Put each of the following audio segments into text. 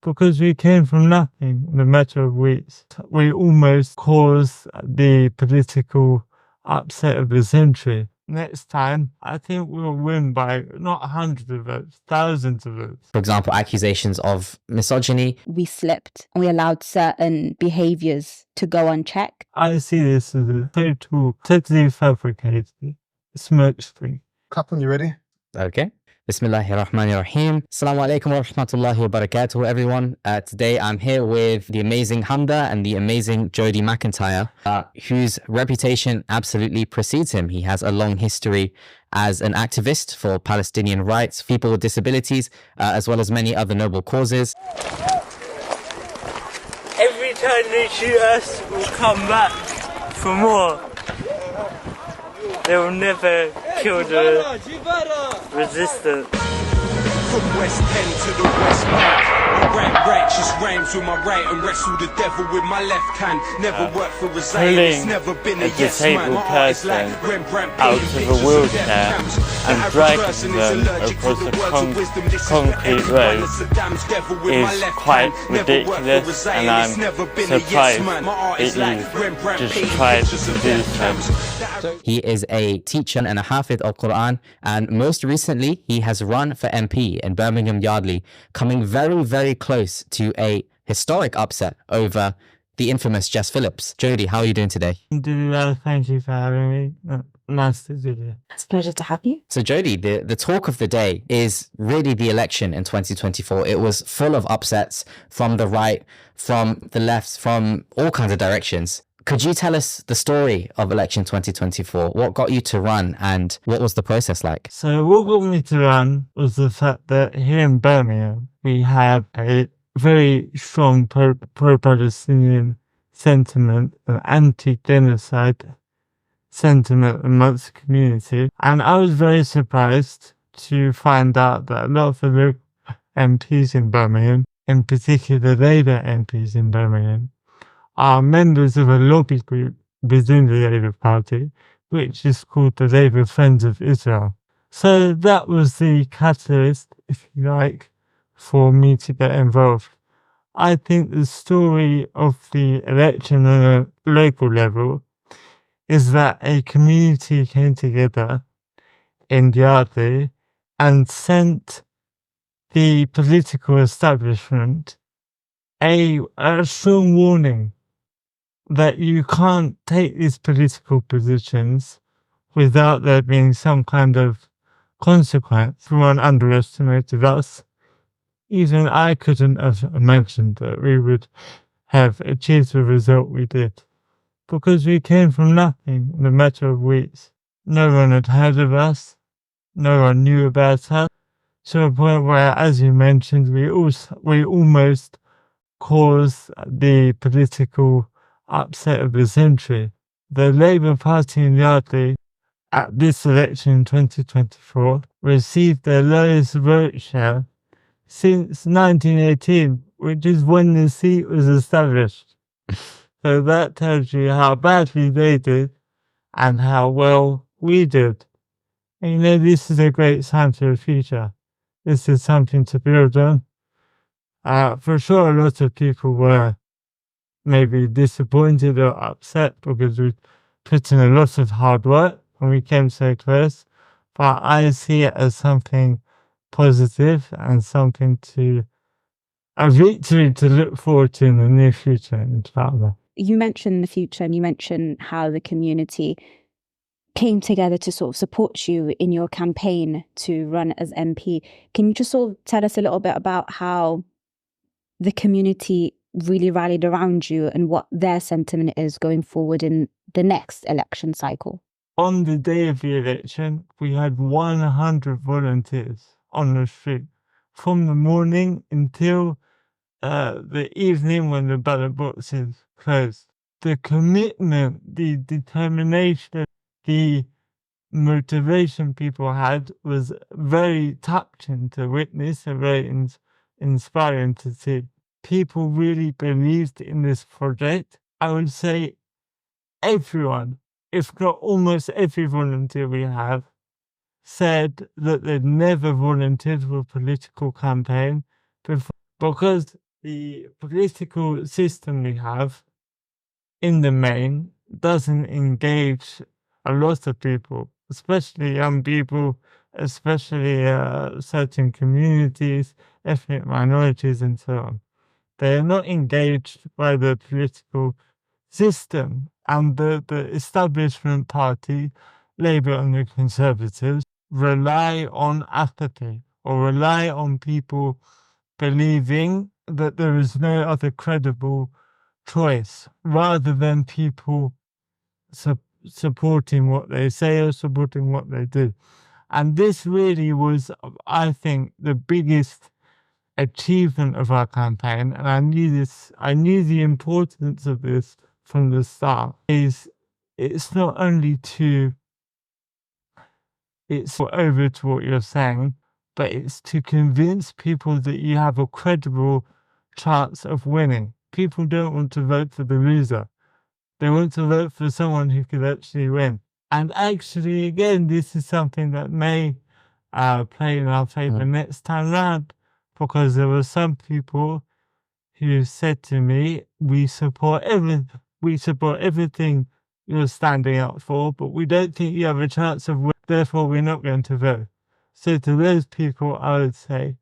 Because we came from nothing in a matter of weeks. We almost caused the political upset of the century. Next time, I think we'll win by not hundreds of votes, thousands of votes. For example, accusations of misogyny. We slipped and we allowed certain behaviours to go unchecked. I see this as a totally fabricated smokescreen. Captain, you ready? Okay. Bismillahirrahmanirrahim. Assalamu alaikum wa rahmatullahi wa barakatuh, everyone. Today I'm here with the amazing Hamda and the amazing Jody McIntyre, whose reputation absolutely precedes him. He has a long history as an activist for Palestinian rights, people with disabilities, as well as many other noble causes. Every time they shoot us, we'll come back for more. They will never kill the resistance. From West End to the West Bank, I write righteous rhymes with my right and wrestle the devil with my left hand. Never worked for a Zionist, never been a yes man. My art is like Rembrandt out of a wheelchair and dragging them across a concrete road is quite ridiculous, and I'm surprised that you just tried to do so. He is a teacher and a hafid of Quran, and most recently he has run for MP in Birmingham Yardley, coming very, very close to a historic upset over the infamous Jess Phillips. Jody, how are you doing today? Thank you for having me. Nice to do you. It's a pleasure to have you. So Jody, the talk of the day is really the election in 2024. It was full of upsets from the right, from the left, from all kinds of directions. Could you tell us the story of election 2024? What got you to run and what was the process like? So what got me to run was the fact that here in Birmingham, we have a very strong pro-Palestinian sentiment, an anti-genocide sentiment amongst the community. And I was very surprised to find out that a lot of the local MPs in Birmingham, in particular Labour MPs in Birmingham, are members of a lobby group within the Labour Party, which is called the Labour Friends of Israel. So that was the catalyst, if you like, for me to get involved. I think the story of the election on a local level is that a community came together in Yardley and sent the political establishment a strong warning that you can't take these political positions without there being some kind of consequence. Everyone underestimated us. Even I couldn't have imagined that we would have achieved the result we did. Because we came from nothing in a matter of weeks. No one had heard of us. No one knew about us. To a point where, as you mentioned, we almost caused the political upset of the century. The Labour Party in Yardley at this election in 2024 received their lowest vote share since 1918, which is when the seat was established. So that tells you how badly they did and how well we did. And you know, this is a great sign for the future. This is something to build on. For sure, a lot of people were maybe disappointed or upset because we put in a lot of hard work and we came so close. But I see it as something positive and something a victory to look forward to in the near future, inshallah. You mentioned the future and you mentioned how the community came together to sort of support you in your campaign to run as MP. Can you just sort of tell us a little bit about how the community really rallied around you and what their sentiment is going forward in the next election cycle? On the day of the election, we had 100 volunteers on the street from the morning until the evening when the ballot boxes closed. The commitment, the determination, the motivation people had was very touching to witness and very inspiring to see. People really believed in this project. I would say everyone, if not almost every volunteer we have, said that they'd never volunteered for a political campaign before, because the political system we have, in the main, doesn't engage a lot of people, especially young people, especially certain communities, ethnic minorities, and so on. They are not engaged by the political system, and the establishment party, Labour and the Conservatives, rely on apathy or rely on people believing that there is no other credible choice, rather than people supporting what they say or supporting what they do. And this really was, I think, the biggest achievement of our campaign, and I knew the importance of this from the start. It's not only it's over to what you're saying, but it's to convince people that you have a credible chance of winning. People don't want to vote for the loser. They want to vote for someone who could actually win. And actually, again, this is something that may play in our favour next time round, because there were some people who said to me, we support everything you're standing up for, but we don't think you have a chance of winning, therefore we're not going to vote. So to those people, I would say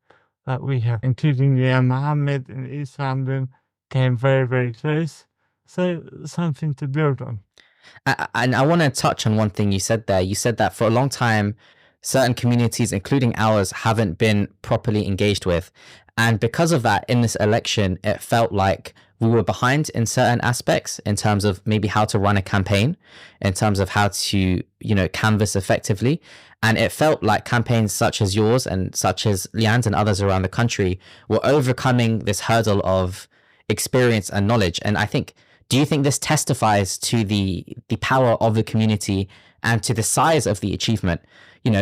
that we have, including Mohammed in East London, came very, very close. So something to build on. And I want to touch on one thing you said there. You said that for a long time, certain communities, including ours, haven't been properly engaged with. And because of that, in this election, it felt like we were behind in certain aspects in terms of maybe how to run a campaign, in terms of how to, canvass effectively. And it felt like campaigns such as yours and such as Leanne's and others around the country were overcoming this hurdle of experience and knowledge. And I think, do you think this testifies to the power of the community and to the size of the achievement?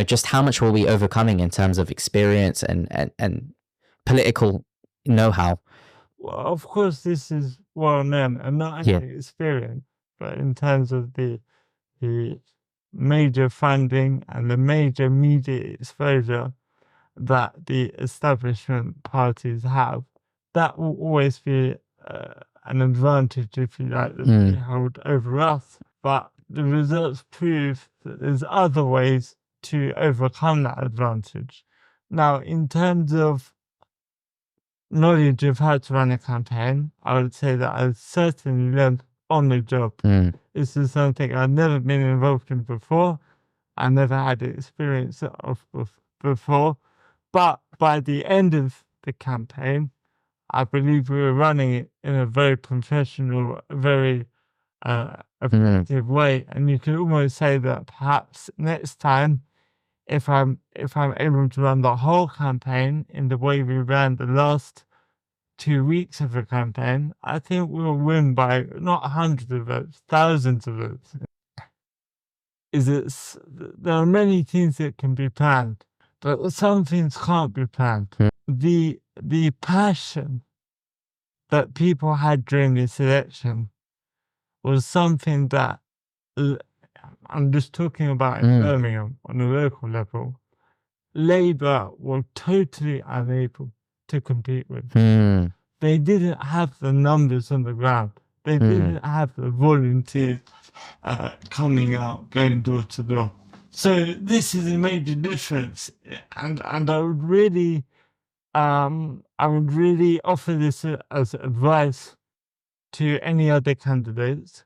Just how much were we overcoming in terms of experience and political know-how? Well, of course, this is well known, and not only experience, but in terms of the major funding and the major media exposure that the establishment parties have, that will always be an advantage, if you like, that they hold over us. But the results prove that there's other ways to overcome that advantage. Now, in terms of knowledge of how to run a campaign, I would say that I've certainly learned on the job. This is something I've never been involved in before. I never had the experience of before. But by the end of the campaign, I believe we were running it in a very professional, very effective way. And you could almost say that perhaps next time, if I'm able to run the whole campaign in the way we ran the last 2 weeks of the campaign, I think we'll win by not hundreds of votes, thousands of votes. There are many things that can be planned, but some things can't be planned. The passion that people had during this election was something that I'm just talking about in Birmingham on a local level. Labour were totally unable to compete with. They didn't have the numbers on the ground. They didn't have the volunteers coming out, going door to door. So this is a major difference, and I would really offer this as advice to any other candidates,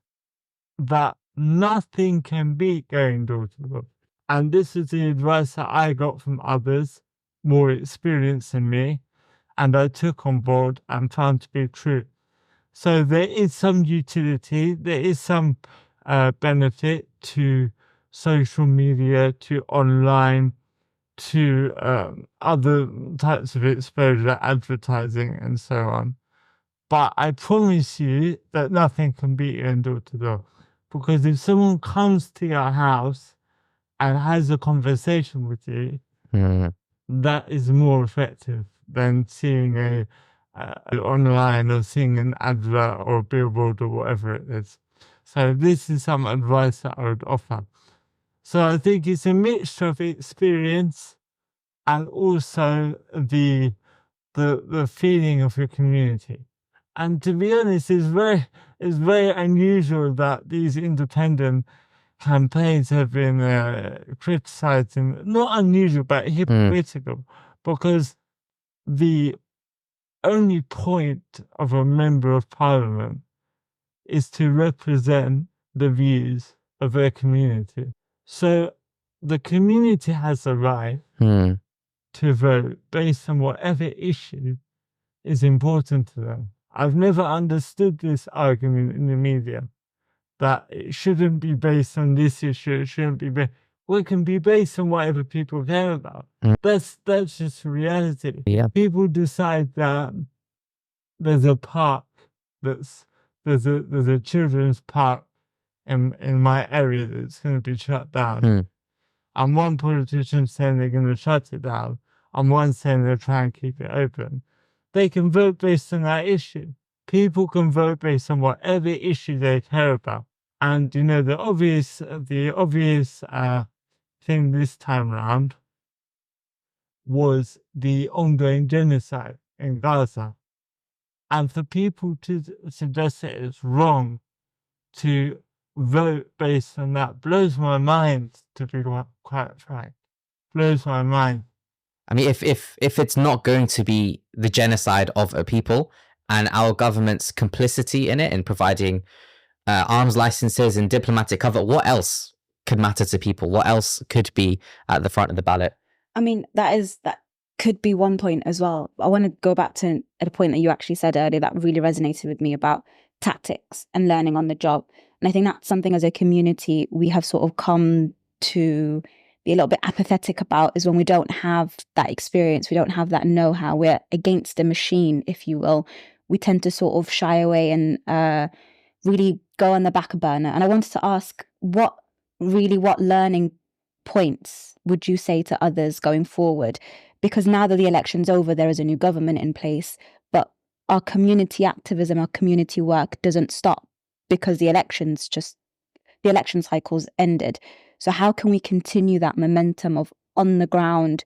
that nothing can beat going door to door. And this is the advice that I got from others more experienced than me, and I took on board and found to be true. So there is some utility, there is some benefit to social media, to online, to other types of exposure, advertising, and so on. But I promise you that nothing can beat you in door to door. Because if someone comes to your house and has a conversation with you, that is more effective than seeing a online or seeing an advert or a billboard or whatever it is. So this is some advice that I would offer. So I think it's a mixture of experience and also the the feeling of your community. And to be honest, it's very unusual that these independent campaigns have been criticised, and not unusual, but hypocritical, because the only point of a member of parliament is to represent the views of their community. So the community has a right to vote based on whatever issue is important to them. I've never understood this argument in the media that it shouldn't be based on this issue, it shouldn't be based. Well, it can be based on whatever people care about. That's just reality. Yeah. People decide that there's a park there's a children's park in my area that's going to be shut down. And one politician saying they're going to shut it down, and one saying they'll try and keep it open. They can vote based on that issue. People can vote based on whatever issue they care about. And you know, the obvious thing this time around was the ongoing genocide in Gaza. And for people to suggest that it's wrong to vote based on that blows my mind, to be quite frank. Blows my mind. I mean, if it's not going to be the genocide of a people and our government's complicity in it, in providing arms licenses and diplomatic cover, what else could matter to people? What else could be at the front of the ballot? I mean, that could be one point as well. I want to go back to a point that you actually said earlier that really resonated with me about tactics and learning on the job. And I think that's something as a community we have sort of come to be a little bit apathetic about, is when we don't have that experience, we don't have that know-how, we're against the machine, if you will. We tend to sort of shy away and really go on the back burner. And I wanted to ask, what learning points would you say to others going forward? Because now that the election's over, there is a new government in place, but our community activism, our community work doesn't stop because the election cycle's ended. So how can we continue that momentum of on the ground,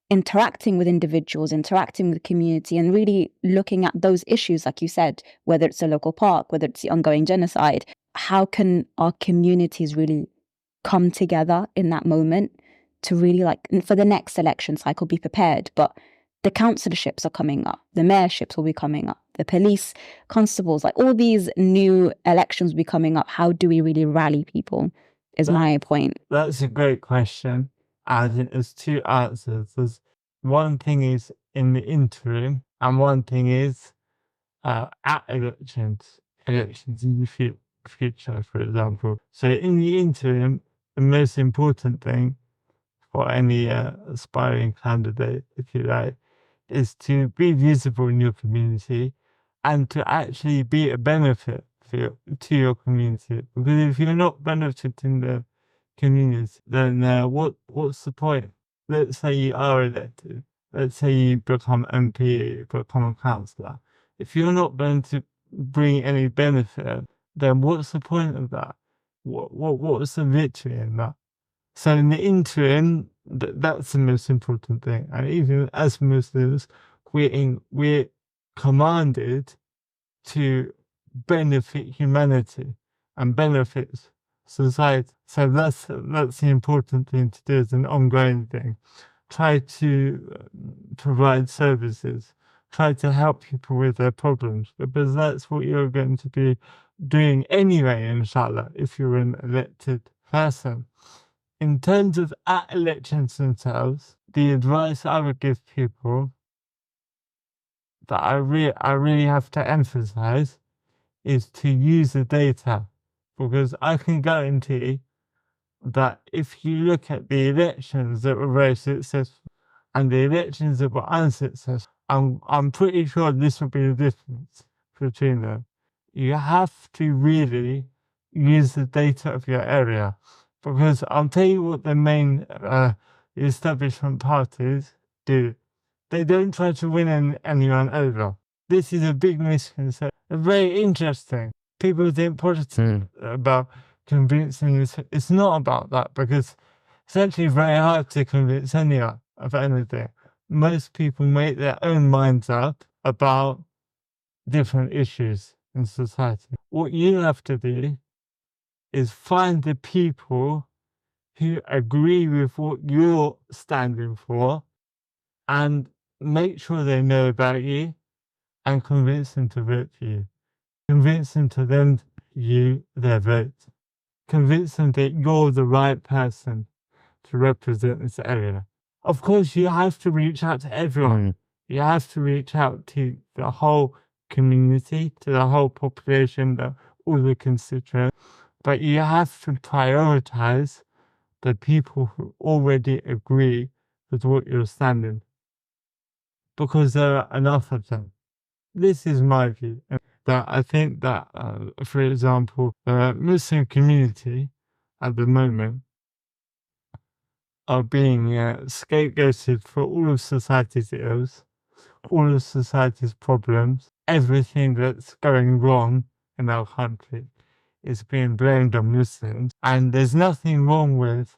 interacting with individuals, interacting with the community, and really looking at those issues, like you said, whether it's a local park, whether it's the ongoing genocide? How can our communities really come together in that moment to really, like, for the next election cycle, be prepared? But the councilorships are coming up, the mayorships will be coming up, the police constables, like all these new elections will be coming up. How do we really rally people, is my point. That's a great question. I think there's two answers. There's one thing is in the interim, and one thing is at elections in the future, for example. So in the interim, the most important thing for any aspiring candidate, if you like, is to be visible in your community and to actually be a benefit to your community. Because if you're not benefiting the community, then what's the point? Let's say you are elected. Let's say you become MP, become a councillor. If you're not going to bring any benefit, then what's the point of that? What's the victory in that? So in the interim, that's the most important thing. And even as Muslims, we're commanded to benefit humanity and benefit society. So that's the important thing to do as an ongoing thing. Try to provide services. Try to help people with their problems, because that's what you're going to be doing anyway, inshallah, if you're an elected person. In terms of at elections themselves, the advice I would give people that I really have to emphasize is to use the data, because I can guarantee that if you look at the elections that were very successful and the elections that were unsuccessful, I'm pretty sure this will be the difference between them. You have to really use the data of your area, because I'll tell you what the main establishment parties do. They don't try to win anyone over. This is a big misconception. Very interesting. People think politics about convincing this. It's not about that, because it's actually very hard to convince anyone of anything. most people make their own minds up about different issues in society. What you have to do is find the people who agree with what you're standing for and make sure they know about you and convince them to vote for you. Convince them to lend you their vote. Convince them that you're the right person to represent this area. Of course, you have to reach out to everyone. You have to reach out to the whole community, to the whole population, all the constituents. But you have to prioritize the people who already agree with what you're standing, because there are enough of them. This is my view. That I think that, for example, the Muslim community at the moment are being scapegoated for all of society's ills, all of society's problems, everything that's going wrong in our country is being blamed on Muslims. And there's nothing wrong with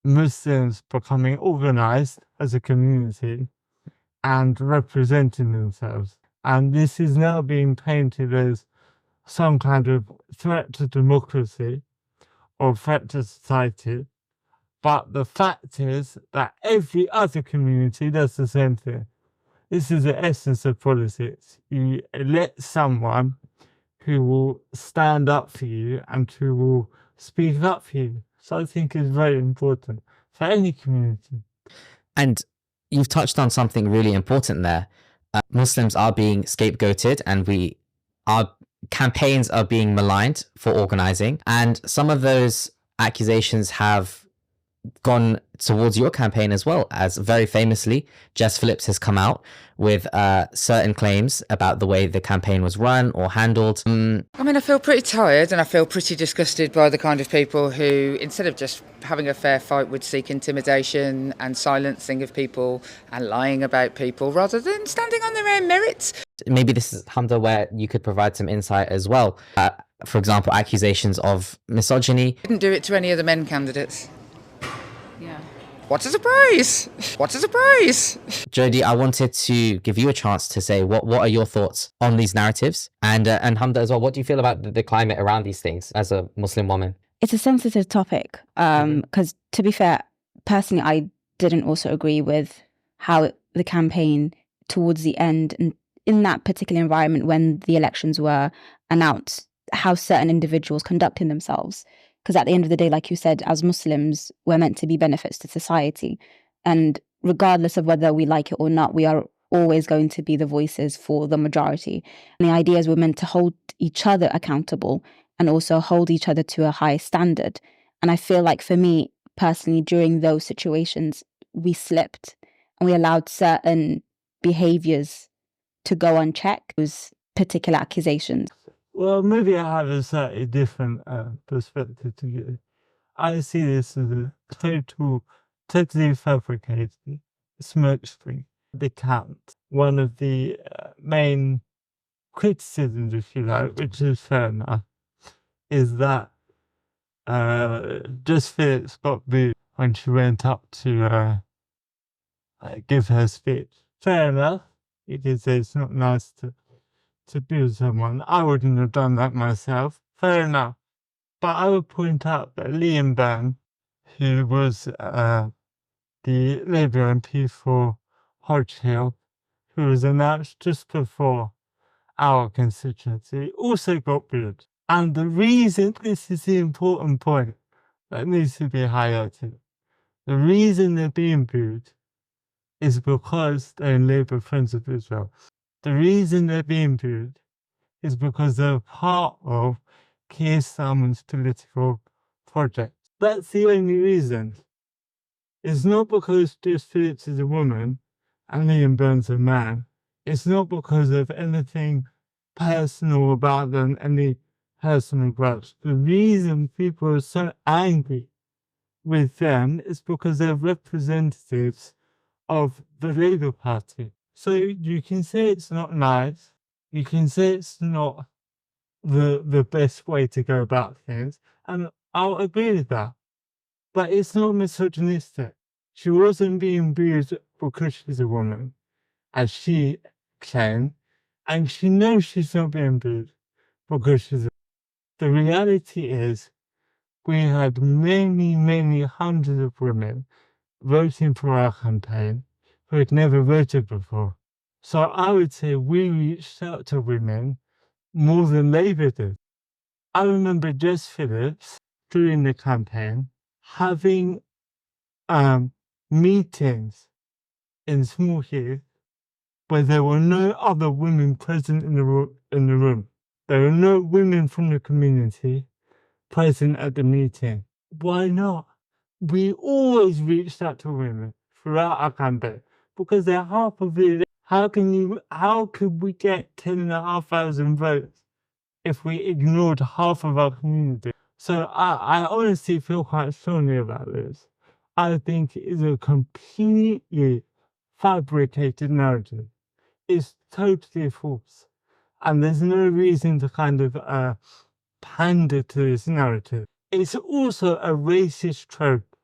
Muslims becoming organized as a community and representing themselves. And this is now being painted as some kind of threat to democracy or threat to society. But the fact is that every other community does the same thing. This is the essence of politics. You elect someone who will stand up for you and who will speak up for you. So I think it's very important for any community. And you've touched on something really important there. Muslims are being scapegoated, and our campaigns are being maligned for organizing. And some of those accusations have gone towards your campaign as well, as very famously, Jess Phillips has come out with certain claims about the way the campaign was run or handled. I mean, I feel pretty tired and I feel pretty disgusted by the kind of people who, instead of just having a fair fight, would seek intimidation and silencing of people and lying about people rather than standing on their own merits. Maybe this is, Hamza, where you could provide some insight as well. For example, accusations of misogyny. Didn't do it to any of the men candidates. What a surprise! What a surprise! Jody, I wanted to give you a chance to say what are your thoughts on these narratives, and Hamza as well. What do you feel about the climate around these things as a Muslim woman? It's a sensitive topic because, to be fair, personally, I didn't also agree with how the campaign towards the end and in that particular environment when the elections were announced, how certain individuals conducting themselves. Because at the end of the day, like you said, as Muslims, we're meant to be benefits to society. And regardless of whether we like it or not, we are always going to be the voices for the majority. And the idea is we're meant to hold each other accountable and also hold each other to a high standard. And I feel like for me, personally, during those situations, we slipped and we allowed certain behaviours to go unchecked, those particular accusations. Well, maybe I have a slightly different perspective to you. I see this as a totally fabricated smokescreen. The count. One of the main criticisms, if you like, which is fair enough, is that Jess Phillips got booed when she went up to give her speech. Fair enough. It is. It's not nice to boo someone. I wouldn't have done that myself. Fair enough. But I would point out that Liam Byrne, who was the Labour MP for Hodge Hill, who was announced just before our constituency, also got booed. And the reason, this is the important point that needs to be highlighted, the reason they're being booed is because they're Labour Friends of Israel. The reason they're being booed is because they're part of Keir Starmer's political project. That's the only reason. It's not because Jess Phillips is a woman and Liam Byrne's a man. It's not because of anything personal about them, any personal grudge. The reason people are so angry with them is because they're representatives of the Labour Party. So you can say it's not nice, you can say it's not the best way to go about things, and I'll agree with that. But it's not misogynistic. She wasn't being booed because she's a woman, as she claimed, and she knows she's not being booed because she's a... The reality is, we had many, many hundreds of women voting for our campaign who had never voted before. So I would say we reached out to women more than Labour did. I remember Jess Phillips during the campaign having meetings in small heath where there were no other women present in the room. There were no women from the community present at the meeting. Why not? We always reached out to women throughout our campaign because they're half of it. How could we get 10,500 votes if we ignored half of our community? So I honestly feel quite strongly about this. I think it's a completely fabricated narrative. It's totally false. And there's no reason to kind of pander to this narrative. It's also a racist trope.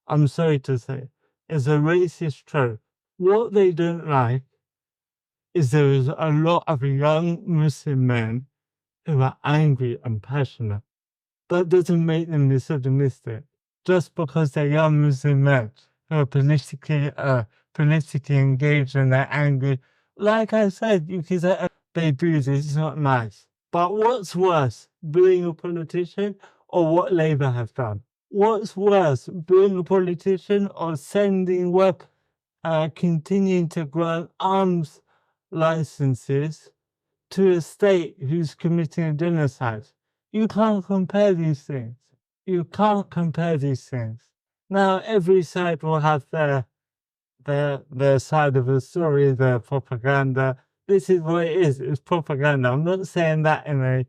I'm sorry to say. It's a racist trope. What they don't like is there is a lot of young Muslim men who are angry and passionate. That doesn't make them misogynistic. Just because they're young Muslim men who are politically engaged and they're angry. Like I said, you can say they do this, it's not nice. But what's worse, being a politician or what Labour have done? What's worse, being a politician or sending work, continuing to grant arms licenses to a state who's committing a genocide? You can't compare these things. You can't compare these things. Now, every side will have their side of the story, their propaganda. This is what it is. It's propaganda. I'm not saying that in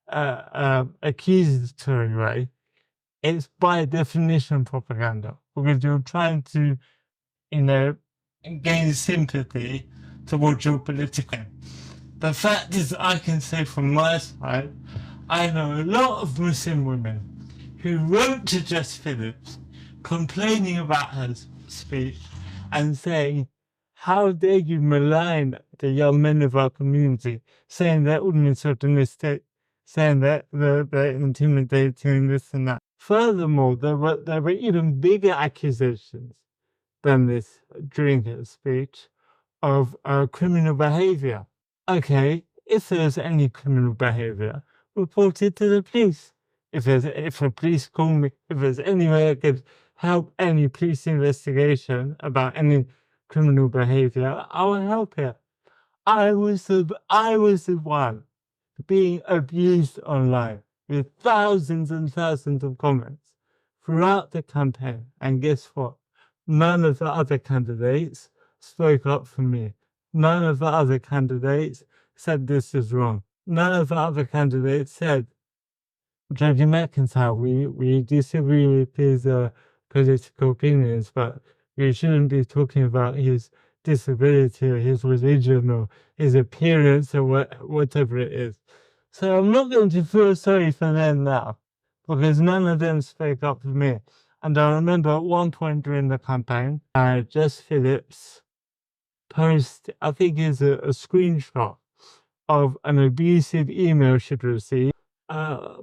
a accusatory way. It's by definition propaganda because you're trying to, gain sympathy towards your political. The fact is, I can say from my side, I know a lot of Muslim women who wrote to Jess Phillips complaining about her speech and saying, how dare you malign the young men of our community, saying they're all misogynistic, saying that they're intimidating, this and that. Furthermore, there were even bigger accusations than this during her speech of criminal behaviour. Okay, if there's any criminal behaviour, report it to the police. If the police call me, if there's any way I could help any police investigation about any criminal behaviour, I will help it. I was the one being abused online with thousands and thousands of comments throughout the campaign. And guess what? None of the other candidates spoke up for me. None of the other candidates said this is wrong. None of the other candidates said, Jody McIntyre, we disagree with his political opinions, but we shouldn't be talking about his disability or his religion or his appearance or whatever it is. So I'm not going to feel sorry for them now because none of them spoke up for me. And I remember at one point during the campaign, Jess Phillips posted, I think it's a screenshot of an abusive email she'd received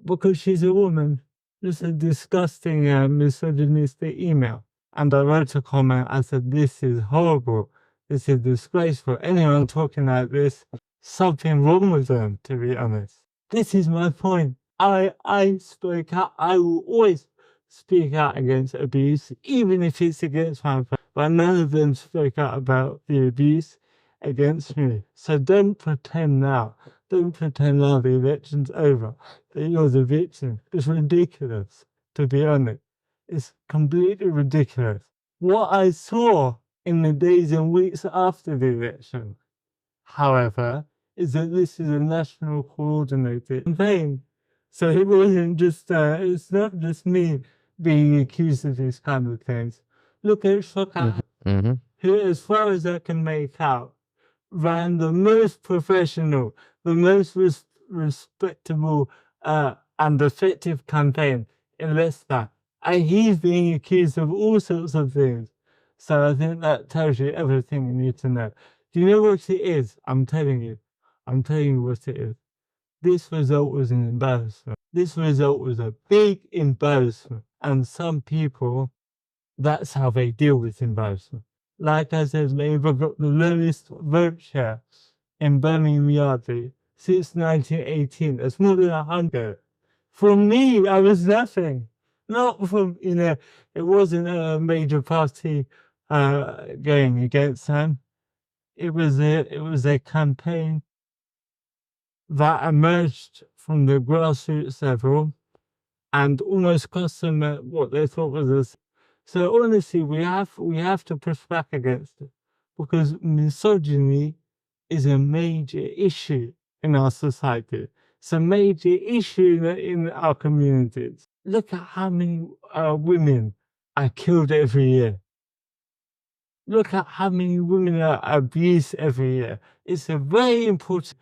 because she's a woman. Just a disgusting misogynistic email. And I wrote a comment, I said, this is horrible. This is disgraceful. Anyone talking like this, something wrong with them, to be honest. This is my point. I spoke out. I will always speak out against abuse, even if it's against my family. But none of them spoke out about the abuse against me. So don't pretend now. Don't pretend now the election's over, that you're the victim. It's ridiculous, to be honest. It's completely ridiculous. What I saw in the days and weeks after the election, however, is that this is a national coordinated campaign. So it wasn't just, it's not just me being accused of these kind of things. Look at Shaka, who, as far as I can make out, ran the most professional, the most respectable and effective campaign in Leicester. And he's being accused of all sorts of things. So I think that tells you everything you need to know. Do you know what it is? I'm telling you what it is. This result was an embarrassment. This result was a big embarrassment. And some people, that's how they deal with embarrassment. Like I said, Labour got the lowest vote share in Birmingham Yardley since 1918. That's more than 100. From me, I was nothing. Not from, it wasn't a major party going against them. It was a campaign that emerged from the grassroots level and almost cost them what they thought was a. So honestly, we have to push back against it because misogyny is a major issue in our society. It's a major issue in our communities. Look at how many women are killed every year. Look at how many women are abused every year. It's a very important.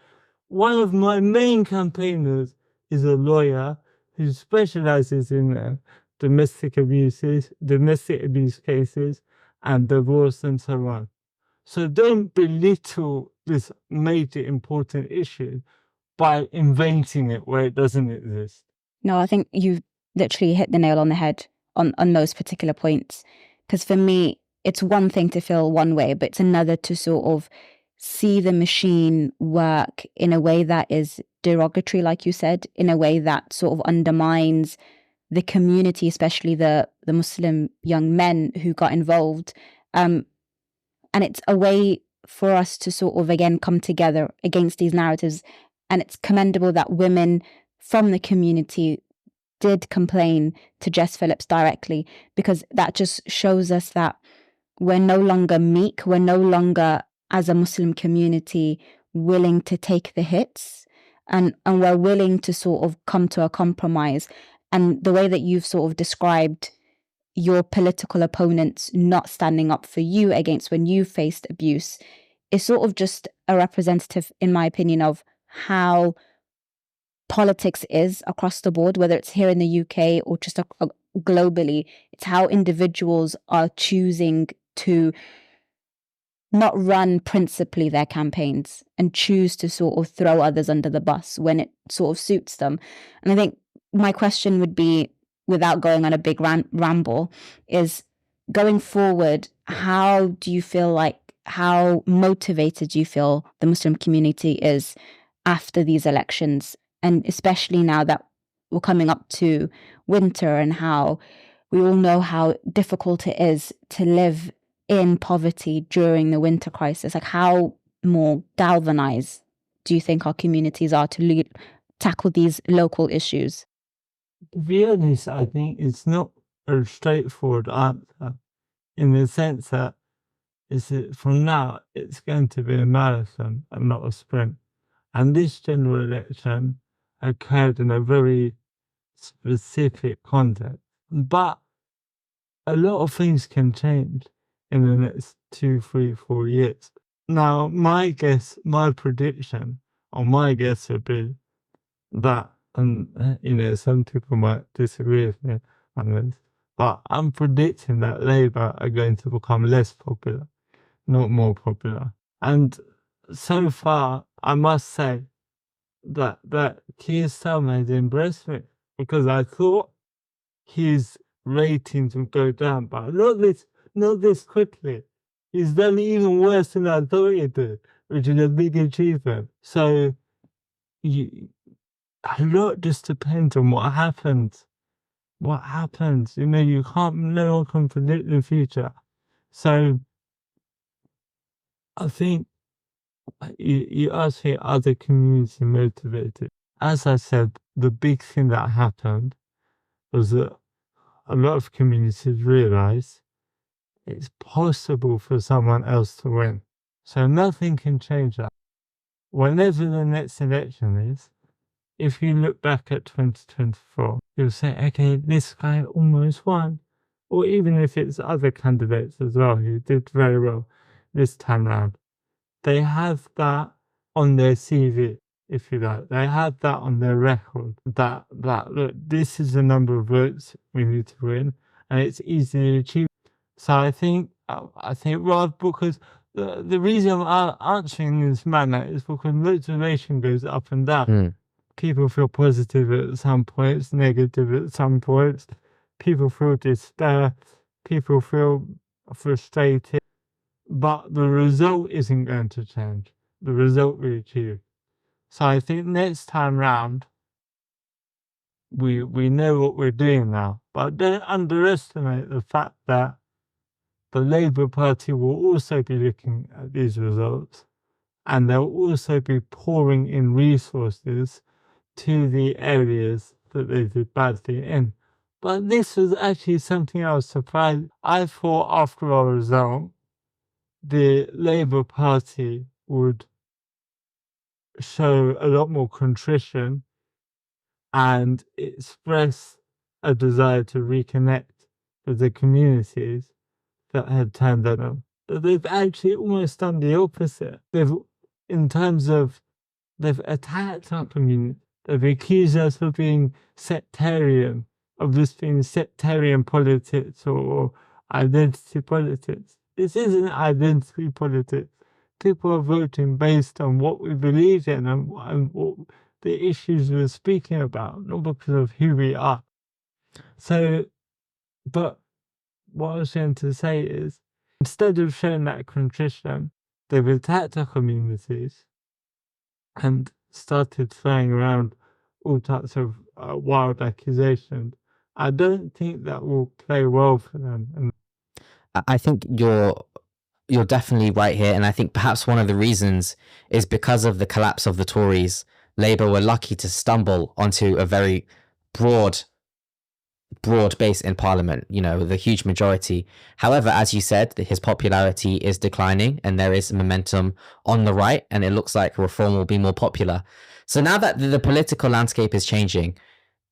One of my main campaigners is a lawyer who specializes in domestic abuse cases, and divorce and so on. So don't belittle this major important issue by inventing it where it doesn't exist. No, I think you've literally hit the nail on the head on those particular points. Because for me, it's one thing to feel one way, but it's another to sort of see the machine work in a way that is derogatory, like you said, in a way that sort of undermines the community, especially the Muslim young men who got involved. And it's a way for us to sort of, again, come together against these narratives. And it's commendable that women from the community did complain to Jess Phillips directly, because that just shows us that we're no longer meek. We're no longer, as a Muslim community, willing to take the hits, and we're willing to sort of come to a compromise. And the way that you've sort of described your political opponents not standing up for you against when you faced abuse is sort of just a representative, in my opinion, of how politics is across the board, whether it's here in the UK or just globally. It's how individuals are choosing to not run principally their campaigns and choose to sort of throw others under the bus when it sort of suits them. And I think my question would be, without going on a big ramble, is going forward, how do you feel like, how motivated do you feel the Muslim community is after these elections? And especially now that we're coming up to winter, and how we all know how difficult it is to live in poverty during the winter crisis. Like, how more galvanized do you think our communities are to tackle these local issues? To be honest, I think it's not a straightforward answer, in the sense that from now it's going to be a marathon and not a sprint. And this general election occurred in a very specific context. But a lot of things can change in the next 2, 3, 4 years. Now, my prediction, or my guess would be that, and some people might disagree with me on this, but I'm predicting that Labour are going to become less popular, not more popular. And so far, I must say that Keir Starmer has impressed me, because I thought his ratings would go down, but not this quickly. He's done even worse than I thought he'd do, which is a big achievement. So a lot just depends on what happens. No one can predict the future. So I think you asked me, are the community motivated? As I said, the big thing that happened was that a lot of communities realised it's possible for someone else to win. So nothing can change that. Whenever the next election is, if you look back at 2024, you'll say, okay, this guy almost won. Or even if it's other candidates as well who did very well this time round, they have that on their CV, if you like. They have that on their record, that look, this is the number of votes we need to win, and it's easily achieved. So I think I think rather because the reason I'm answering in this manner is because motivation goes up and down. People feel positive at some points, negative at some points. People feel despair. People feel frustrated. But the result isn't going to change. The result we achieve. So I think next time round, we know what we're doing now. But don't underestimate the fact that the Labour Party will also be looking at these results, and they'll also be pouring in resources to the areas that they did badly in. But this was actually something I was surprised. I thought after our result, the Labour Party would show a lot more contrition and express a desire to reconnect with the communities that had turned on them. But they've actually almost done the opposite. They've attacked our community. They've accused us of being sectarian, of this being sectarian politics or identity politics. This isn't identity politics. People are voting based on what we believe in and what the issues we're speaking about, not because of who we are. So, but what I was going to say is, instead of showing that contrition, they've attacked our communities and started throwing around all types of wild accusations. I don't think that will play well for them. And I think you're definitely right here, and I think perhaps one of the reasons is because of the collapse of the Tories. Labour were lucky to stumble onto a very broad base in Parliament, you know, the huge majority. However, as you said, his popularity is declining and there is momentum on the right, and it looks like reform will be more popular. So now that the political landscape is changing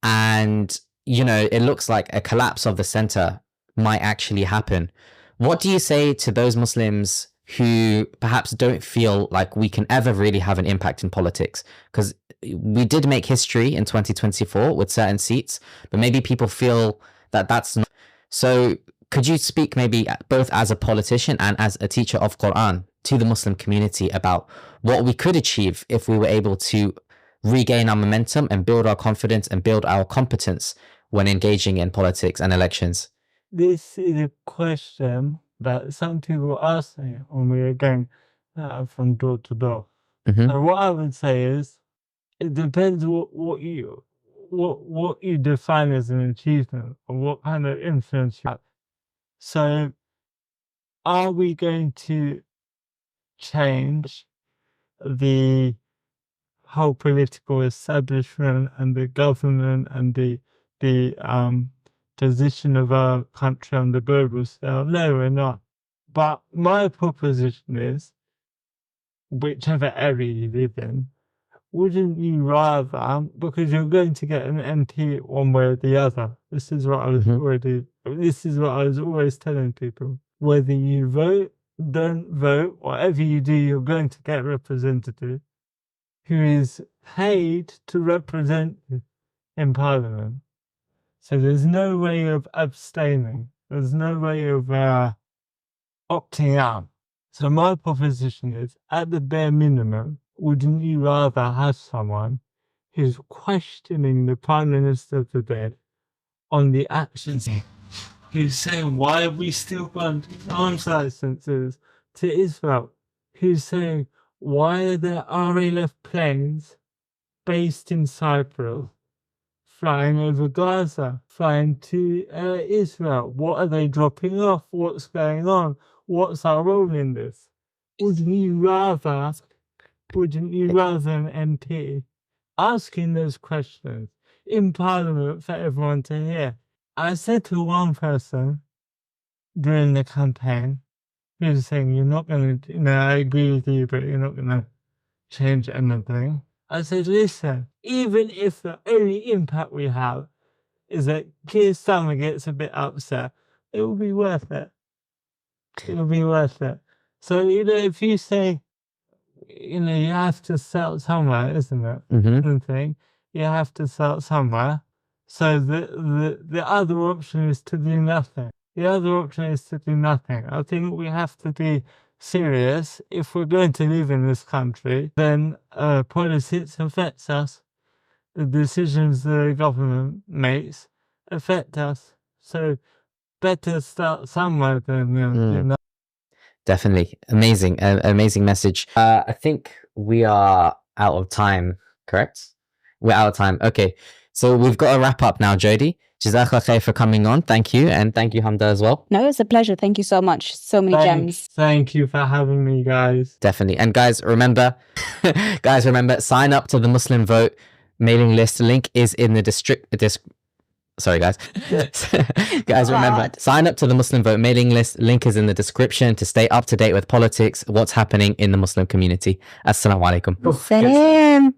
and, you know, it looks like a collapse of the centre might actually happen, what do you say to those Muslims who perhaps don't feel like we can ever really have an impact in politics? Because we did make history in 2024 with certain seats, but maybe people feel that that's not. So could you speak maybe both as a politician and as a teacher of Quran to the Muslim community about what we could achieve if we were able to regain our momentum and build our confidence and build our competence when engaging in politics and elections? this is a question that some people ask me when we are going from door to door. So what I would say is, it depends what you define as an achievement or what kind of influence you have. So, are we going to change the whole political establishment and the government and the position of our country on the global scale? No, we're not. But my proposition is, whichever area you live in, wouldn't you rather, because you're going to get an MP one way or the other. This is what I was always telling people. Whether you vote, don't vote, whatever you do, you're going to get a representative who is paid to represent you in Parliament. So there's no way of abstaining. There's no way of opting out. So my proposition is, at the bare minimum, wouldn't you rather have someone who's questioning the Prime Minister today on the actions, who's saying, why have we still granted arms licenses to Israel? Who's saying, why are there RAF planes based in Cyprus flying over Gaza, flying to Israel? What are they dropping off? What's going on? What's our role in this? Wouldn't you rather an MP asking those questions in Parliament for everyone to hear? I said to one person during the campaign, he was saying, you're not going to, I agree with you, but you're not going to change anything. I said, listen, even if the only impact we have is that Keir Starmer gets a bit upset, it will be worth it. It will be worth it. So, if you say, you have to start somewhere, isn't it? You have to start somewhere. So the other option is to do nothing. The other option is to do nothing. I think we have to be serious. If we're going to live in this country, then politics affects us. The decisions the government makes affect us. So better start somewhere than you know. Definitely. Amazing. Amazing message. I think we are out of time, correct? We're out of time. Okay. So we've got to wrap up now, Jody. Jazakallah khair for coming on. Thank you. And thank you, Hamda, as well. No, it's a pleasure. Thank you so much. So many gems. Thank you for having me, guys. Definitely. And guys, remember, sign up to the Muslim Vote mailing list. Link is in the Sorry, guys. Guys, remember, sign up to the Muslim Vote mailing list. Link is in the description to stay up to date with politics, what's happening in the Muslim community. Assalamu alaikum. Salam.